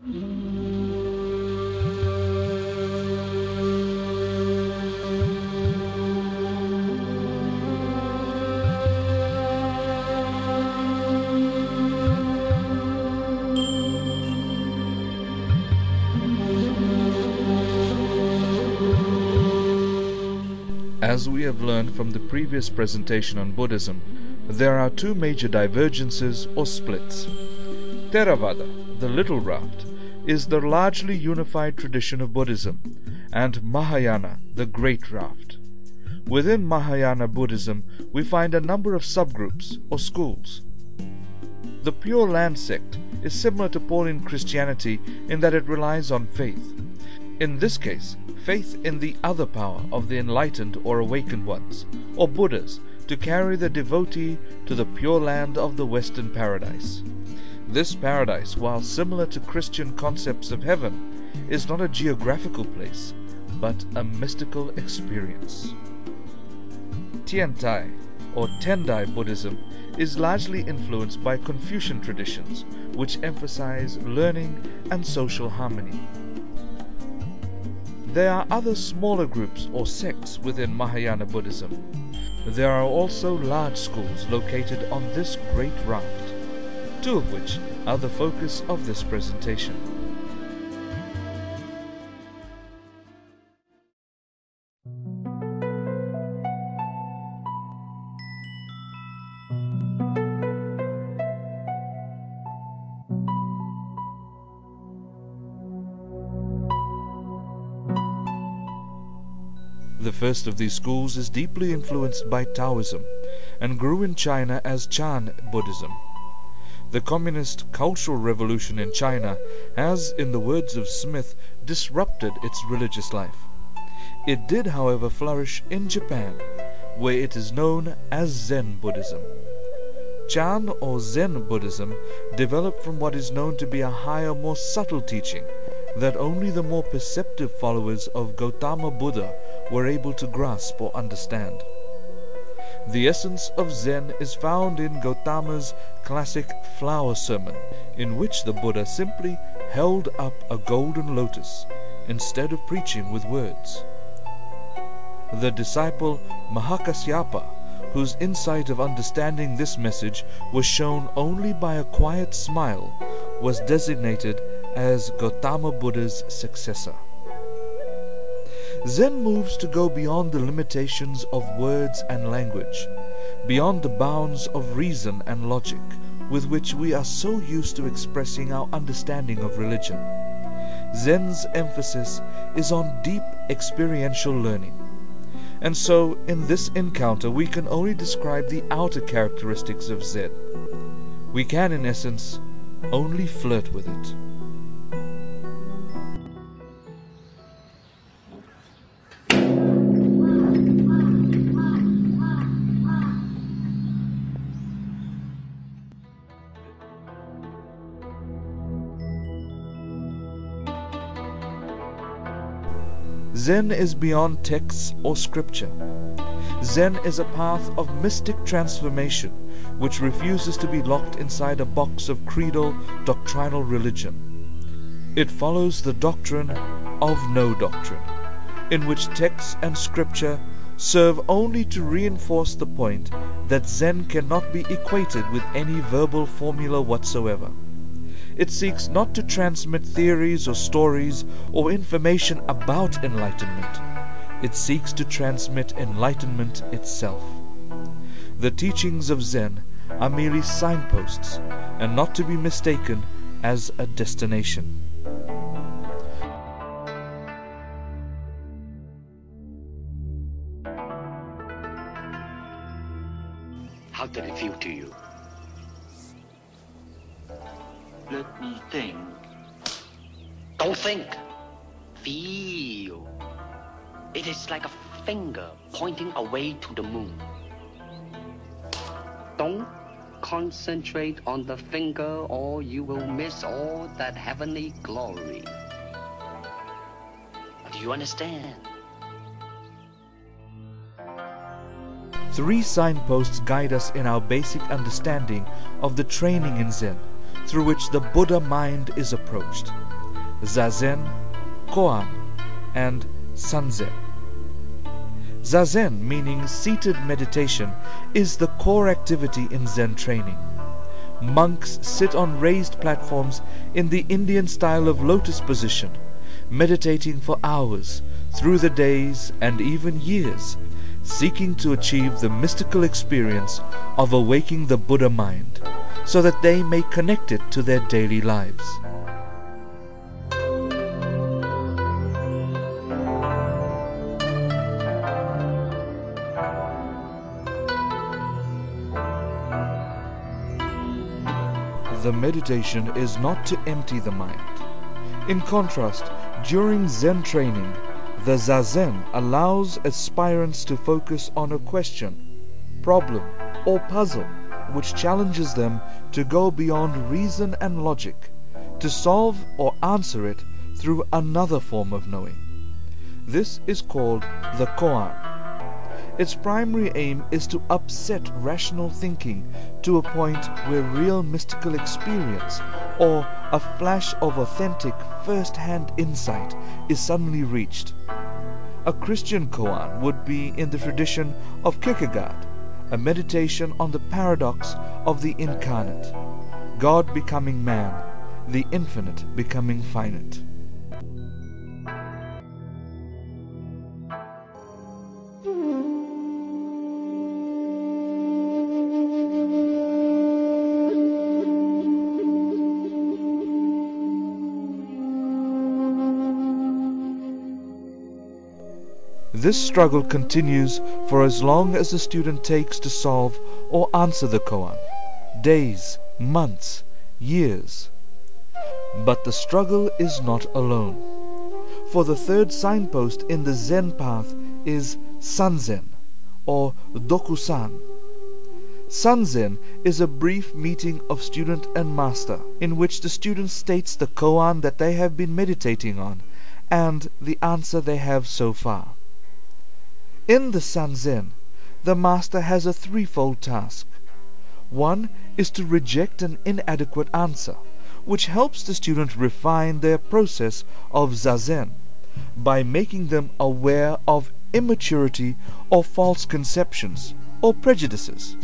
As we have learned from the previous presentation on Buddhism, there are two major divergences or splits. Theravada, the little raft, is the largely unified tradition of Buddhism, and Mahayana, the great raft. Within Mahayana Buddhism, we find a number of subgroups or schools. The Pure Land sect is similar to Pauline Christianity in that it relies on faith. In this case, faith in the other power of the enlightened or awakened ones, or Buddhas, to carry the devotee to the pure land of the Western paradise. This paradise, while similar to Christian concepts of heaven, is not a geographical place, but a mystical experience. Tiantai, or Tendai Buddhism, is largely influenced by Confucian traditions, which emphasize learning and social harmony. There are other smaller groups or sects within Mahayana Buddhism. There are also large schools located on this great raft, two of which are the focus of this presentation. The first of these schools is deeply influenced by Taoism and grew in China as Chan Buddhism. The communist cultural revolution in China has, in the words of Smith, disrupted its religious life. It did, however, flourish in Japan, where it is known as Zen Buddhism. Chan or Zen Buddhism developed from what is known to be a higher, more subtle teaching that only the more perceptive followers of Gautama Buddha were able to grasp or understand. The essence of Zen is found in Gautama's classic flower sermon, in which the Buddha simply held up a golden lotus instead of preaching with words. The disciple Mahakasyapa, whose insight of understanding this message was shown only by a quiet smile, was designated as Gautama Buddha's successor. Zen moves to go beyond the limitations of words and language, beyond the bounds of reason and logic with which we are so used to expressing our understanding of religion. Zen's emphasis is on deep experiential learning. And so, in this encounter, we can only describe the outer characteristics of Zen. We can, in essence, only flirt with it. Zen is beyond texts or scripture. Zen is a path of mystic transformation which refuses to be locked inside a box of creedal, doctrinal religion. It follows the doctrine of no doctrine, in which texts and scripture serve only to reinforce the point that Zen cannot be equated with any verbal formula whatsoever. It seeks not to transmit theories or stories or information about enlightenment. It seeks to transmit enlightenment itself. The teachings of Zen are merely signposts and not to be mistaken as a destination. How did it feel to you? Let me think. Don't think. Feel. It is like a finger pointing away to the moon. Don't concentrate on the finger or you will miss all that heavenly glory. Do you understand? 3 signposts guide us in our basic understanding of the training in Zen, through which the Buddha mind is approached. Zazen, Koan, and Sanzen. Zazen, meaning seated meditation, is the core activity in Zen training. Monks sit on raised platforms in the Indian style of lotus position, meditating for hours, through the days and even years, seeking to achieve the mystical experience of awaking the Buddha mind, so that they may connect it to their daily lives. The meditation is not to empty the mind. In contrast, during Zen training, the Zazen allows aspirants to focus on a question, problem, or puzzle which challenges them to go beyond reason and logic, to solve or answer it through another form of knowing. This is called the Koan. Its primary aim is to upset rational thinking to a point where real mystical experience or a flash of authentic first-hand insight is suddenly reached. A Christian koan would be in the tradition of Kierkegaard, a meditation on the paradox of the incarnate, God becoming man, the infinite becoming finite. This struggle continues for as long as the student takes to solve or answer the koan, days, months, years. But the struggle is not alone, for the third signpost in the Zen path is Sanzen, or Dokusan. Sanzen is a brief meeting of student and master, in which the student states the koan that they have been meditating on, and the answer they have so far. In the Sanzen, the master has a threefold task. One is to reject an inadequate answer, which helps the student refine their process of Zazen by making them aware of immaturity or false conceptions or prejudices.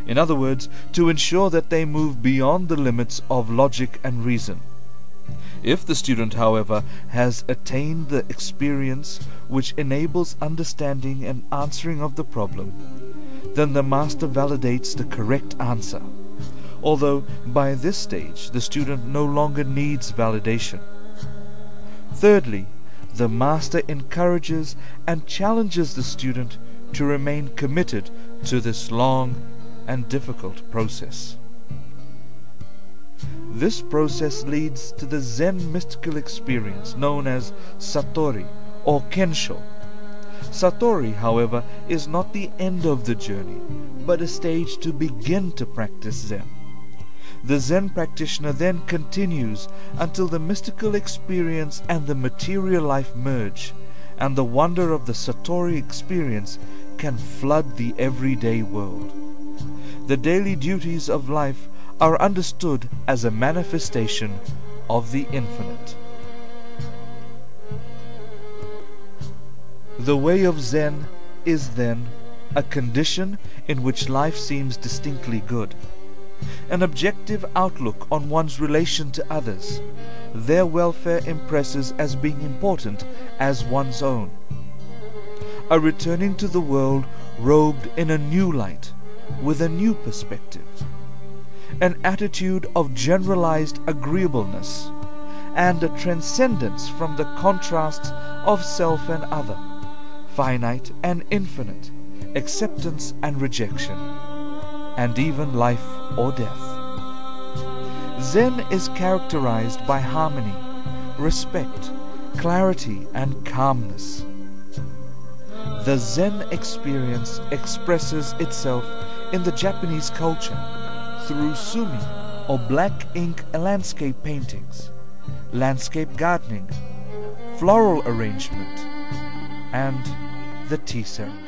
In other words, to ensure that they move beyond the limits of logic and reason. If the student, however, has attained the experience which enables understanding and answering of the problem, then the master validates the correct answer, although by this stage the student no longer needs validation. Thirdly, the master encourages and challenges the student to remain committed to this long and difficult process. This process leads to the Zen mystical experience known as Satori or Kensho. Satori, however, is not the end of the journey, but a stage to begin to practice Zen. The Zen practitioner then continues until the mystical experience and the material life merge, and the wonder of the Satori experience can flood the everyday world. The daily duties of life are understood as a manifestation of the infinite. The way of Zen is then a condition in which life seems distinctly good, an objective outlook on one's relation to others, their welfare impresses as being important as one's own, a returning to the world robed in a new light, with a new perspective, an attitude of generalized agreeableness, and a transcendence from the contrasts of self and other, finite and infinite, acceptance and rejection, and even life or death. Zen is characterized by harmony, respect, clarity, and calmness. The Zen experience expresses itself in the Japanese culture through sumi, or black ink landscape paintings, landscape gardening, floral arrangement, and the tea ceremony.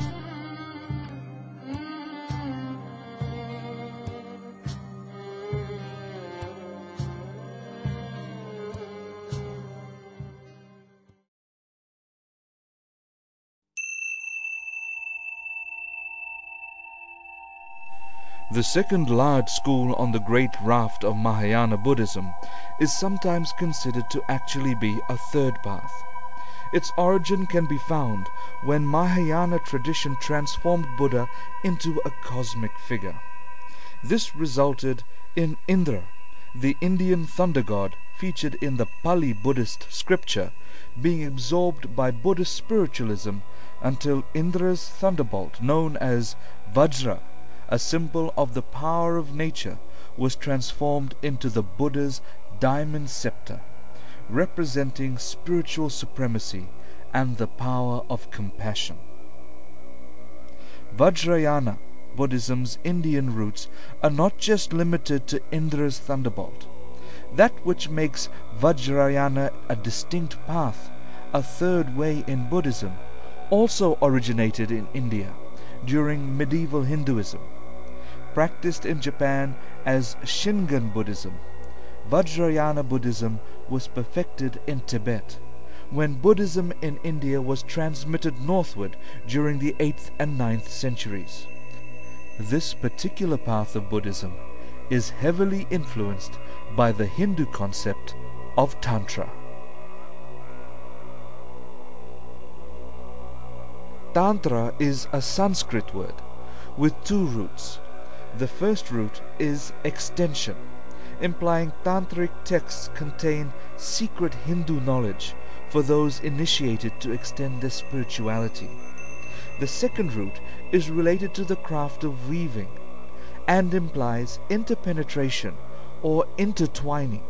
The second large school on the great raft of Mahayana Buddhism is sometimes considered to actually be a third path. Its origin can be found when Mahayana tradition transformed Buddha into a cosmic figure. This resulted in Indra, the Indian thunder god featured in the Pali Buddhist scripture, being absorbed by Buddhist spiritualism until Indra's thunderbolt, known as Vajra, a symbol of the power of nature, was transformed into the Buddha's diamond scepter, representing spiritual supremacy and the power of compassion. Vajrayana Buddhism's Indian roots are not just limited to Indra's thunderbolt. That which makes Vajrayana a distinct path, a third way in Buddhism, also originated in India during medieval Hinduism. Practiced in Japan as Shingon Buddhism, Vajrayana Buddhism was perfected in Tibet, when Buddhism in India was transmitted northward during the 8th and 9th centuries. This particular path of Buddhism is heavily influenced by the Hindu concept of Tantra. Tantra is a Sanskrit word with two roots. The first root is extension, implying Tantric texts contain secret Hindu knowledge for those initiated to extend their spirituality. The second root is related to the craft of weaving and implies interpenetration or intertwining.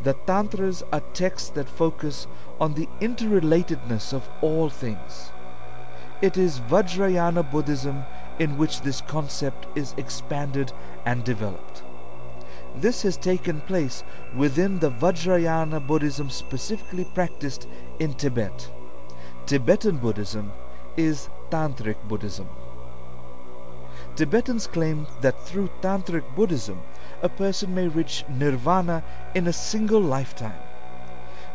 The Tantras are texts that focus on the interrelatedness of all things. It is Vajrayana Buddhism in which this concept is expanded and developed. This has taken place within the Vajrayana Buddhism specifically practiced in Tibet. Tibetan Buddhism is Tantric Buddhism. Tibetans claim that through Tantric Buddhism, a person may reach nirvana in a single lifetime.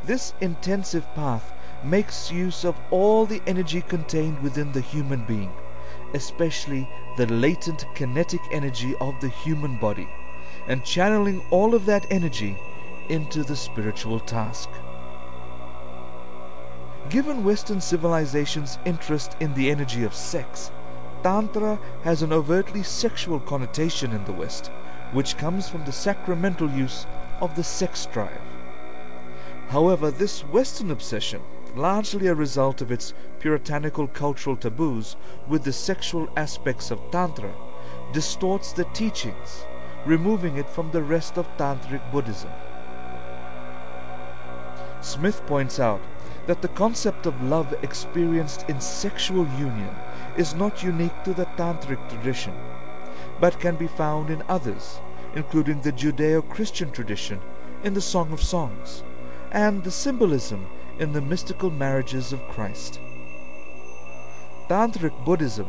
This intensive path makes use of all the energy contained within the human being, especially the latent kinetic energy of the human body, and channeling all of that energy into the spiritual task. Given Western civilization's interest in the energy of sex, Tantra has an overtly sexual connotation in the West, which comes from the sacramental use of the sex drive. However, this Western obsession, largely a result of its puritanical cultural taboos with the sexual aspects of Tantra, distorts the teachings, removing it from the rest of Tantric Buddhism. Smith points out that the concept of love experienced in sexual union is not unique to the Tantric tradition, but can be found in others, including the Judeo-Christian tradition in the Song of Songs, and the symbolism in the mystical marriages of Christ. Tantric Buddhism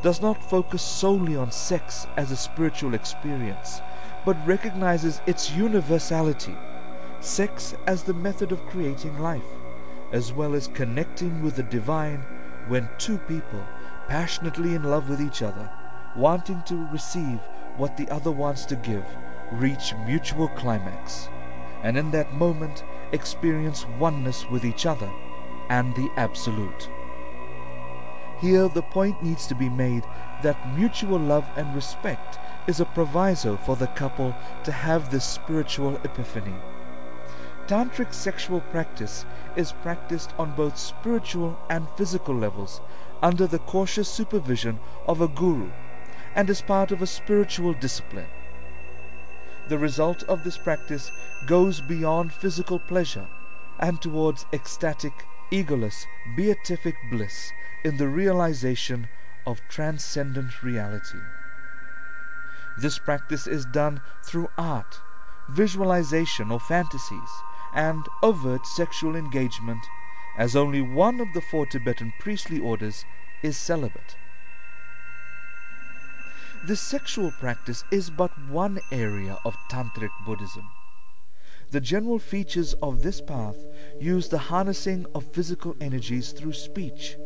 does not focus solely on sex as a spiritual experience, but recognizes its universality, sex as the method of creating life, as well as connecting with the divine when two people, passionately in love with each other, wanting to receive what the other wants to give, reach mutual climax, and in that moment experience oneness with each other and the Absolute. Here the point needs to be made that mutual love and respect is a proviso for the couple to have this spiritual epiphany. Tantric sexual practice is practiced on both spiritual and physical levels under the cautious supervision of a guru and as part of a spiritual discipline. The result of this practice goes beyond physical pleasure and towards ecstatic, egoless, beatific bliss in the realization of transcendent reality. This practice is done through art, visualization or fantasies, and overt sexual engagement, as only one of the 4 Tibetan priestly orders is celibate. This sexual practice is but one area of Tantric Buddhism. The general features of this path use the harnessing of physical energies through speech,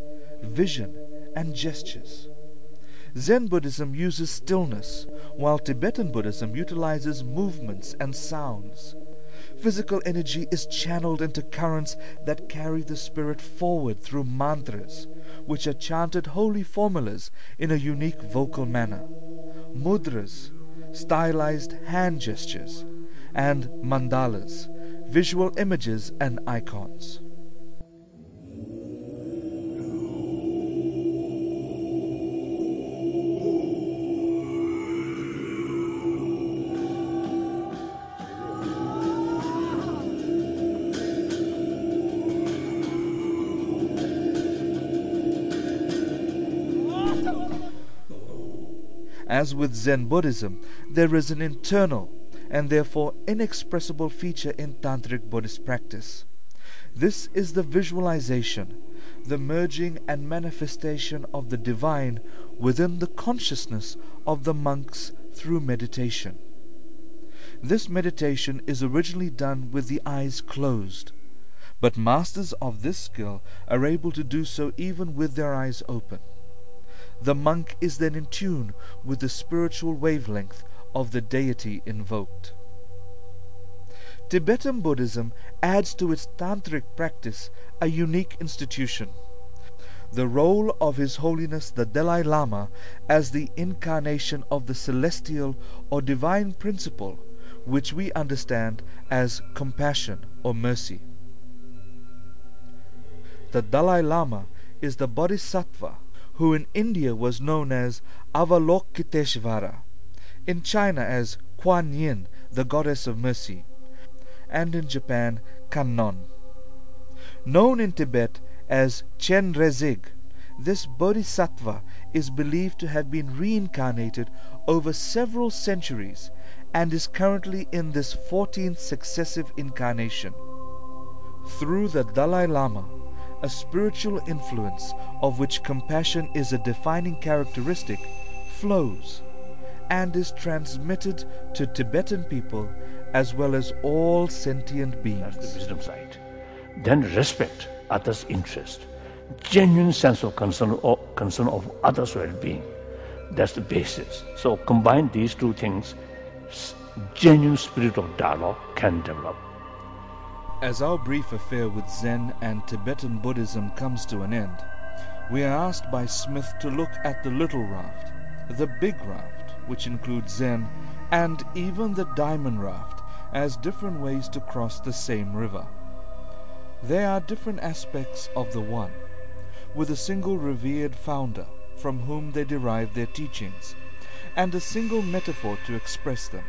vision, and gestures. Zen Buddhism uses stillness, while Tibetan Buddhism utilizes movements and sounds. Physical energy is channeled into currents that carry the spirit forward through mantras, which are chanted holy formulas in a unique vocal manner, mudras, stylized hand gestures, and mandalas, visual images and icons. As with Zen Buddhism, there is an internal and therefore inexpressible feature in Tantric Buddhist practice. This is the visualization, the merging and manifestation of the divine within the consciousness of the monks through meditation. This meditation is originally done with the eyes closed, but masters of this skill are able to do so even with their eyes open. The monk is then in tune with the spiritual wavelength of the deity invoked. Tibetan Buddhism adds to its tantric practice a unique institution: the role of His Holiness the Dalai Lama as the incarnation of the celestial or divine principle, which we understand as compassion or mercy. The Dalai Lama is the Bodhisattva who in India was known as Avalokiteshvara, in China as Kuan Yin, the Goddess of Mercy, and in Japan Kannon. Known in Tibet as Chen Rezig, this Bodhisattva is believed to have been reincarnated over several centuries and is currently in this 14th successive incarnation. Through the Dalai Lama, a spiritual influence of which compassion is a defining characteristic flows and is transmitted to Tibetan people as well as all sentient beings. That's the wisdom side. Then respect others' interest, genuine sense of concern of others' well-being. That's the basis. So combine these two things, genuine spirit of dialogue can develop. As our brief affair with Zen and Tibetan Buddhism comes to an end, we are asked by Smith to look at the little raft, the big raft, which includes Zen, and even the diamond raft, as different ways to cross the same river. They are different aspects of the one, with a single revered founder from whom they derive their teachings, and a single metaphor to express them.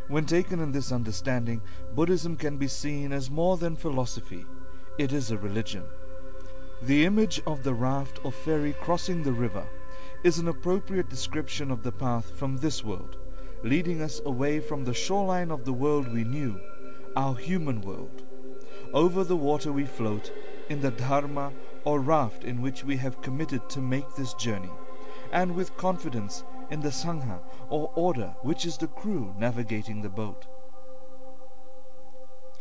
When taken in this understanding, Buddhism can be seen as more than philosophy. It is a religion. The image of the raft or ferry crossing the river is an appropriate description of the path from this world, leading us away from the shoreline of the world we knew, our human world. Over the water we float, in the dharma or raft in which we have committed to make this journey, and with confidence in the sangha or order, which is the crew navigating the boat.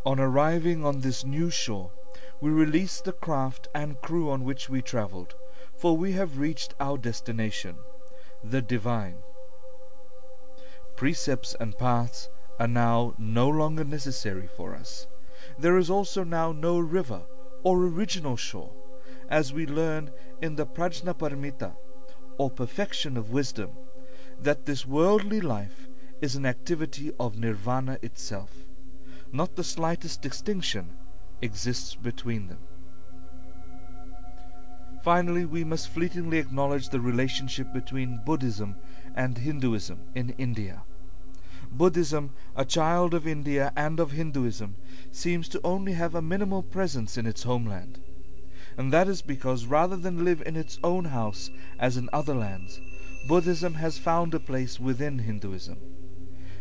On arriving on this new shore, we release the craft and crew on which we travelled, for we have reached our destination, the divine. Precepts and paths are now no longer necessary for us. There is also now no river or original shore, as we learn in the Prajnaparamita, or perfection of wisdom, that this worldly life is an activity of nirvana itself. Not the slightest distinction exists between them. Finally, we must fleetingly acknowledge the relationship between Buddhism and Hinduism in India. Buddhism, a child of India and of Hinduism, seems to only have a minimal presence in its homeland. And that is because rather than live in its own house as in other lands, Buddhism has found a place within Hinduism.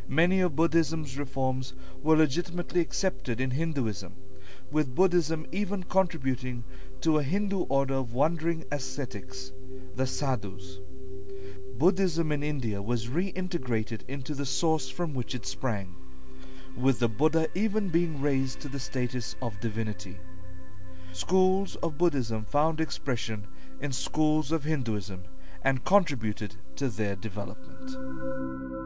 Many of Buddhism's reforms were legitimately accepted in Hinduism, with Buddhism even contributing to a Hindu order of wandering ascetics, the sadhus. Buddhism in India was reintegrated into the source from which it sprang, with the Buddha even being raised to the status of divinity. Schools of Buddhism found expression in schools of Hinduism and contributed to their development.